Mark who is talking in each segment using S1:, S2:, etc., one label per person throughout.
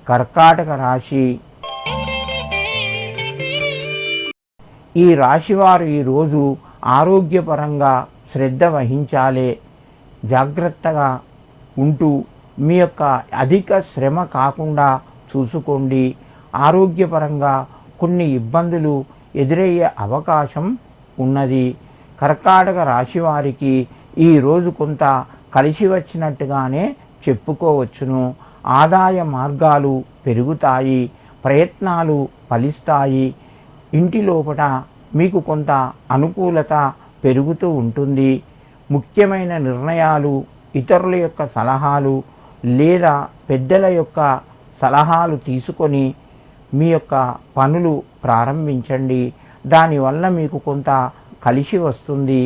S1: కర్కాటక రాశి. ఈ రాశివారు ఈరోజు ఆరోగ్యపరంగా శ్రద్ధ వహించాలి. జాగ్రత్తగా ఉంటూ మీ యొక్క అధిక శ్రమ కాకుండా చూసుకోండి. ఆరోగ్యపరంగా కొన్ని ఇబ్బందులు ఎదురయ్యే అవకాశం ఉన్నది. కర్కాటక రాశి వారికి ఈరోజు కొంత కలిసి వచ్చినట్టుగానే చెప్పుకోవచ్చును. ఆదాయ మార్గాలు పెరుగుతాయి, ప్రయత్నాలు ఫలిస్తాయి. ఇంటి లోపల మీకు కొంత అనుకూలత పెరుగుతూ ఉంటుంది. ముఖ్యమైన నిర్ణయాలు, ఇతరుల యొక్క సలహాలు లేదా పెద్దల యొక్క సలహాలు తీసుకొని మీ యొక్క పనులు ప్రారంభించండి. దానివల్ల మీకు కొంత కలిసి వస్తుంది.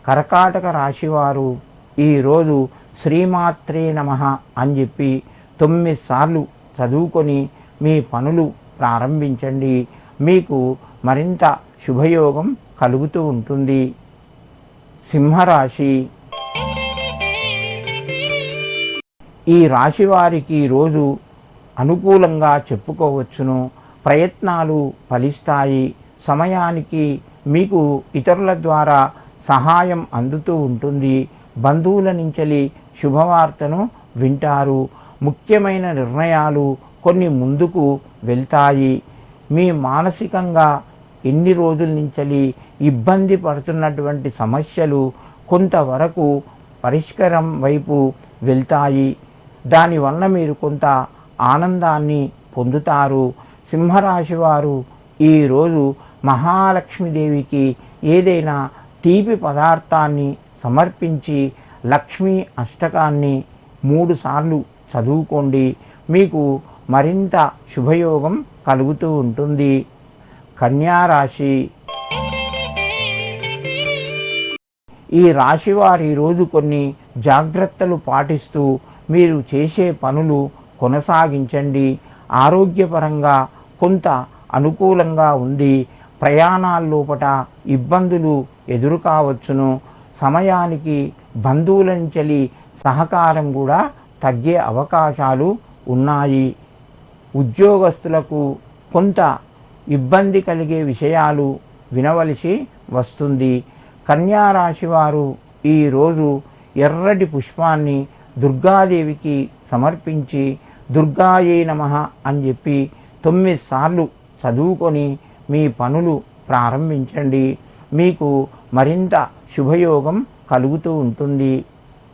S1: కర్కాటక రాశివారు ఈరోజు శ్రీమాత్రే నమః అని చెప్పి 9 సార్లు చదువుకొని మీ పనులు ప్రారంభించండి. మీకు మరింత శుభయోగం కలుగుతూ ఉంటుంది. సింహరాశి. ఈ రాశి వారికి ఈరోజు అనుకూలంగా చెప్పుకోవచ్చును. ప్రయత్నాలు ఫలిస్తాయి. సమయానికి మీకు ఇతరుల ద్వారా సహాయం అందుతూ ఉంటుంది. బంధువుల నుంచి శుభవార్తను వింటారు. ముఖ్యమైన నిర్ణయాలు కొన్ని ముందుకు వెళ్తాయి. మీ మానసికంగా ఎన్ని రోజుల నుంచి ఇబ్బంది పడుతున్నటువంటి సమస్యలు కొంతవరకు పరిష్కారం వైపు వెళ్తాయి. దానివల్ల మీరు కొంత ఆనందాన్ని పొందుతారు. సింహరాశి వారు ఈరోజు మహాలక్ష్మీదేవికి ఏదైనా తీపి పదార్థాన్ని సమర్పించి లక్ష్మీ అష్టకాన్ని 3 సార్లు చదువుకోండి. మీకు మరింత శుభయోగం కలుగుతూ ఉంటుంది. కన్యారాశి. ఈ రాశి వారు ఈరోజు కొన్ని జాగ్రత్తలు పాటిస్తూ మీరు చేసే పనులు కొనసాగించండి. ఆరోగ్యపరంగా కొంత అనుకూలంగా ఉంది. ప్రయాణాల లోపల ఇబ్బందులు ఎదురు కావచ్చును. సమయానికి బంధువుల నుంచి సహకారం కూడా తగ్గే అవకాశాలు ఉన్నాయి. ఉద్యోగస్తులకు కొంత ఇబ్బంది కలిగే విషయాలు వినవలసి వస్తుంది. కన్యారాశి వారు ఈరోజు ఎర్రటి పుష్పాన్ని దుర్గాదేవికి సమర్పించి దుర్గాయే నమః అని చెప్పి 9 సార్లు చదువుకొని మీ పనులు ప్రారంభించండి. మీకు మరింత శుభయోగం కలుగుతూ ఉంటుంది.